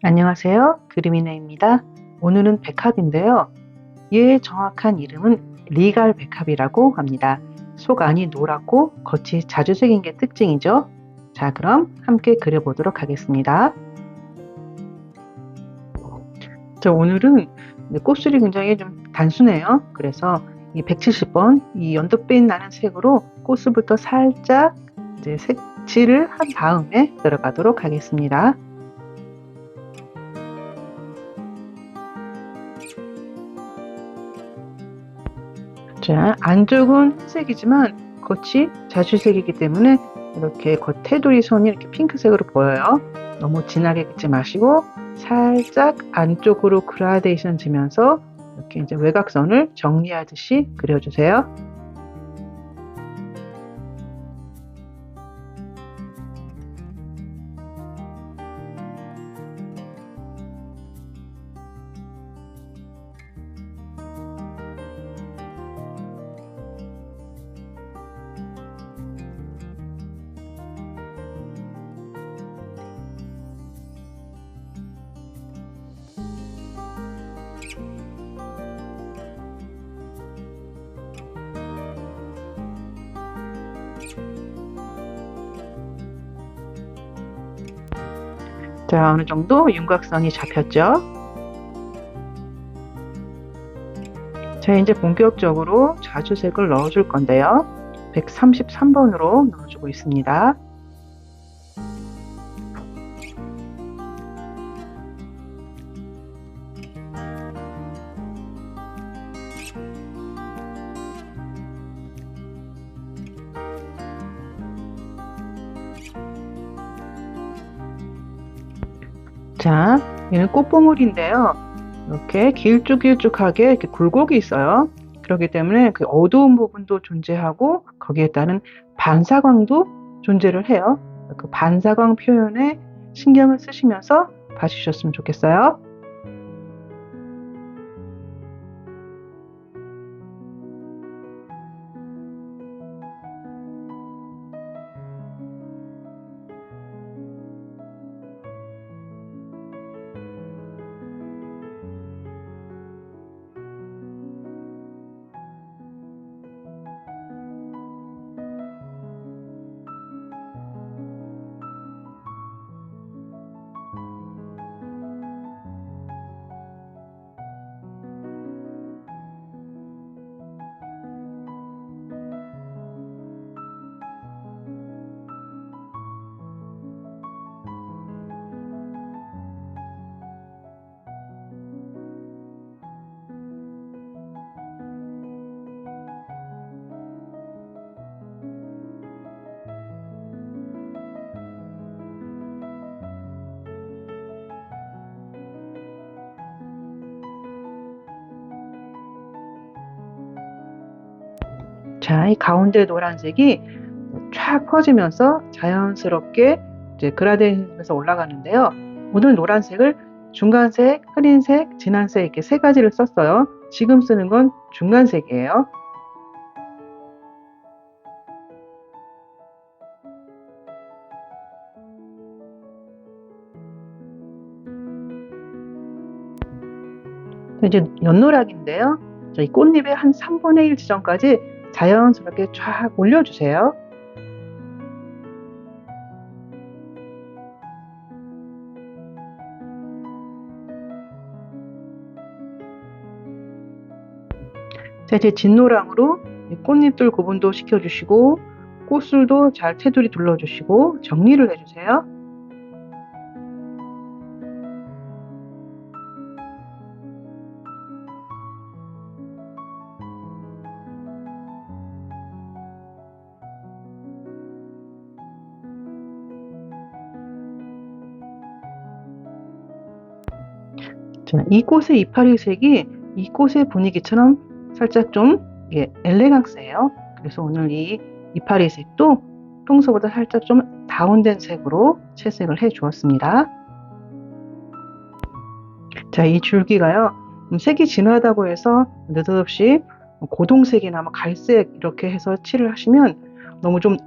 안녕하세요. 그림이네입니다. 오늘은 백합인데요. 얘의 정확한 이름은 리갈 백합이라고 합니다. 속 안이 노랗고 겉이 자주색인 게 특징이죠. 자, 그럼 함께 그려보도록 하겠습니다. 자, 오늘은 꽃술이 굉장히 좀 단순해요. 그래서 이 170번 이 연두빛 나는 색으로 꽃술부터 살짝 이제 색칠을 한 다음에 들어가도록 하겠습니다. 자, 안쪽은 흰색이지만 겉이 자주색이기 때문에 이렇게 겉 테두리 선이 이렇게 핑크색으로 보여요. 너무 진하게 긋지 마시고 살짝 안쪽으로 그라데이션 지면서 이렇게 이제 외곽선을 정리하듯이 그려주세요. 자, 어느 정도 윤곽선이 잡혔죠? 자, 이제 본격적으로 자주색을 넣어줄 건데요. 133번으로 넣어주고 있습니다. 자, 얘는 꽃봉오리인데요. 이렇게 길쭉길쭉하게 이렇게 굴곡이 있어요. 그렇기 때문에 그 어두운 부분도 존재하고 거기에 따른 반사광도 존재를 해요. 그 반사광 표현에 신경을 쓰시면서 봐주셨으면 좋겠어요. 자, 이 가운데 노란색이 쫙 퍼지면서 자연스럽게 이제 그라데이션에서 올라가는데요. 오늘 노란색을 중간색, 흐린색, 진한색 이렇게 세 가지를 썼어요. 지금 쓰는 건 중간색이에요. 이제 연노락인데요. 이 꽃잎의 한 3분의 1 지점까지 자연스럽게 쫙 올려주세요. 자, 이제 진노랑으로 꽃잎들 구분도 시켜주시고 꽃술도 잘 테두리 둘러주시고 정리를 해주세요. 자, 이 꽃의 이파리 색이 이 꽃의 분위기처럼 살짝 좀 엘레강스해요. 그래서 오늘 이 이파리 색도 평소보다 살짝 좀 다운된 색으로 채색을 해 주었습니다. 자, 이 줄기가요, 색이 진하다고 해서 느닷없이 고동색이나 갈색 이렇게 해서 칠을 하시면 너무 좀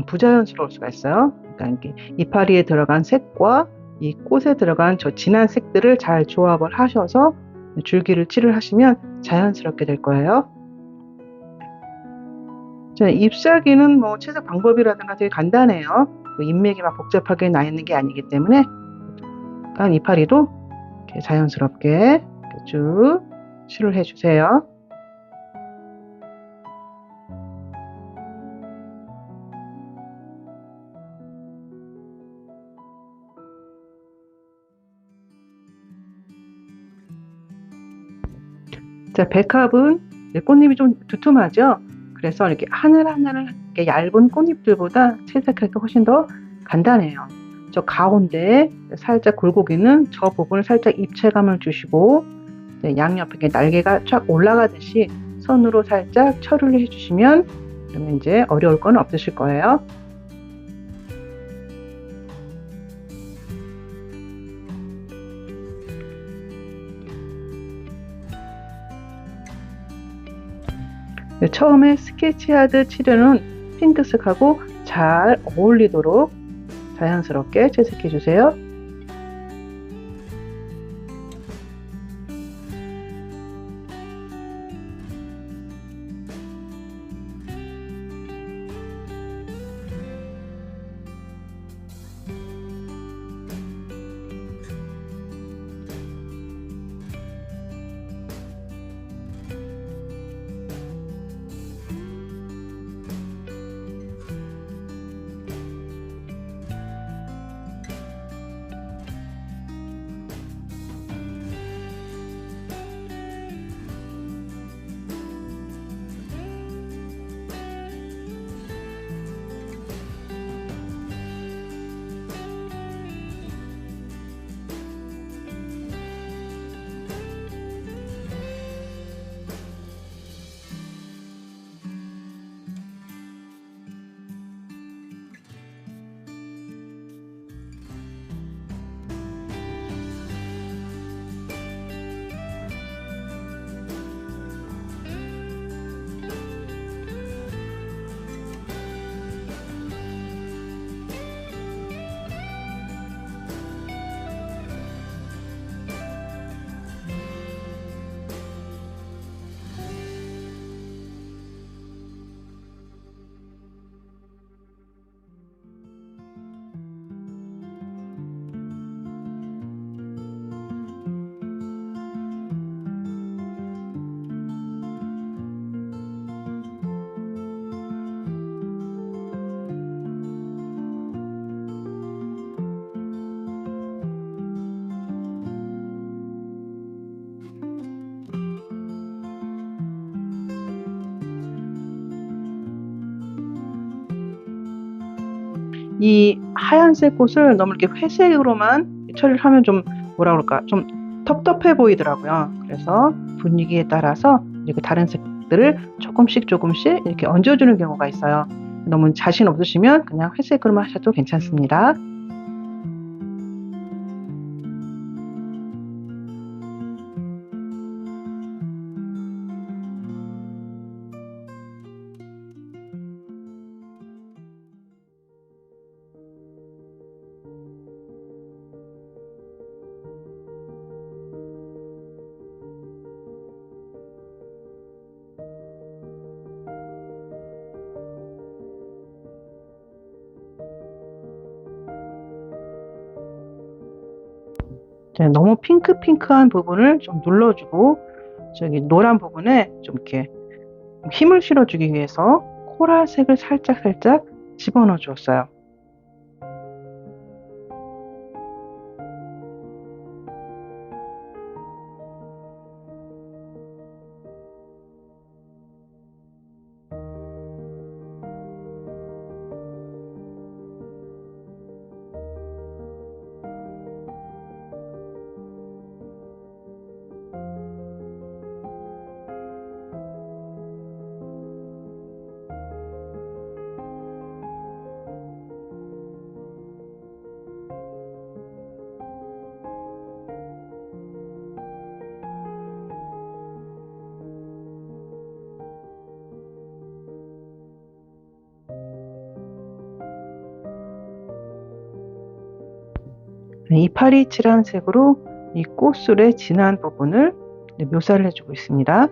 부자연스러울 수가 있어요. 그러니까 이렇게 이파리에 들어간 색과 이 꽃에 들어간 저 진한 색들을 잘 조합을 하셔서 줄기를 칠을 하시면 자연스럽게 될 거예요. 자, 잎사귀는 뭐 채색 방법이라든가 되게 간단해요. 인맥이 막 복잡하게 나 있는 게 아니기 때문에 약간 이파리도 이렇게 자연스럽게 이렇게 쭉 칠을 해주세요. 자, 백합은 꽃잎이 좀 두툼하죠? 그래서 이렇게 하늘하늘 이렇게 얇은 꽃잎들보다 채색하기가 훨씬 더 간단해요. 저 가운데 살짝 굴곡이는 저 부분을 살짝 입체감을 주시고 양옆에 날개가 쫙 올라가듯이 손으로 살짝 처리를 해주시면 그러면 이제 어려울 건 없으실 거예요. 처음에 스케치하듯 칠하는 핑크색하고 잘 어울리도록 자연스럽게 채색해 주세요. 이 하얀색 꽃을 너무 이렇게 회색으로만 처리를 하면 좀 뭐라 그럴까 좀 텁텁해 보이더라고요. 그래서 분위기에 따라서 이렇게 다른 색들을 조금씩 이렇게 얹어주는 경우가 있어요. 너무 자신 없으시면 그냥 회색으로만 하셔도 괜찮습니다. 너무 핑크한 부분을 좀 눌러주고 저기 노란 부분에 좀 이렇게 힘을 실어주기 위해서 코랄색을 살짝 집어넣어 주었어요. 이파리 칠한 색으로 이 꽃술의 진한 부분을 묘사를 해주고 있습니다.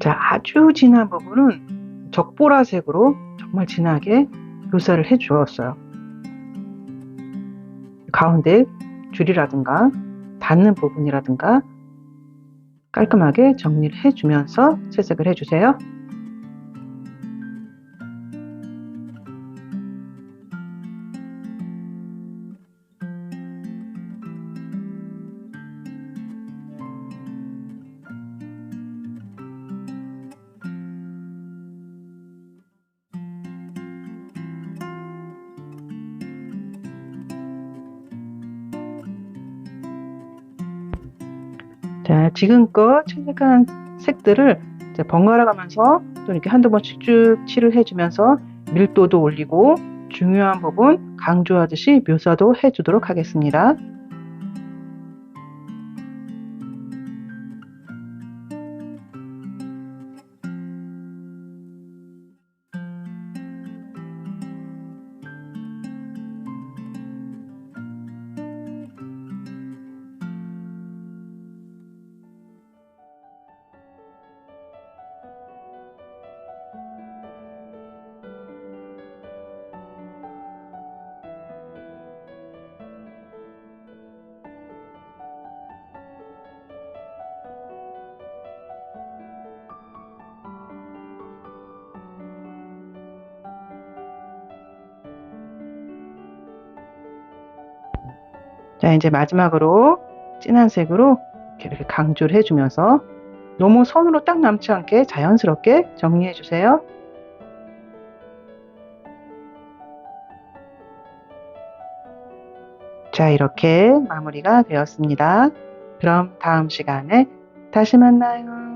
자, 아주 진한 부분은 적보라색으로 정말 진하게 묘사를 해 주었어요. 가운데 줄이라든가 닿는 부분이라든가 깔끔하게 정리를 해주면서 채색을 해주세요. 자, 지금껏 채색한 색들을 이제 번갈아 가면서 또 이렇게 한두 번씩 쭉 칠을 해주면서 밀도도 올리고 중요한 부분 강조하듯이 묘사도 해주도록 하겠습니다. 자, 이제 마지막으로 진한 색으로 이렇게 강조를 해주면서 너무 선으로 딱 남지 않게 자연스럽게 정리해 주세요. 자, 이렇게 마무리가 되었습니다. 그럼 다음 시간에 다시 만나요.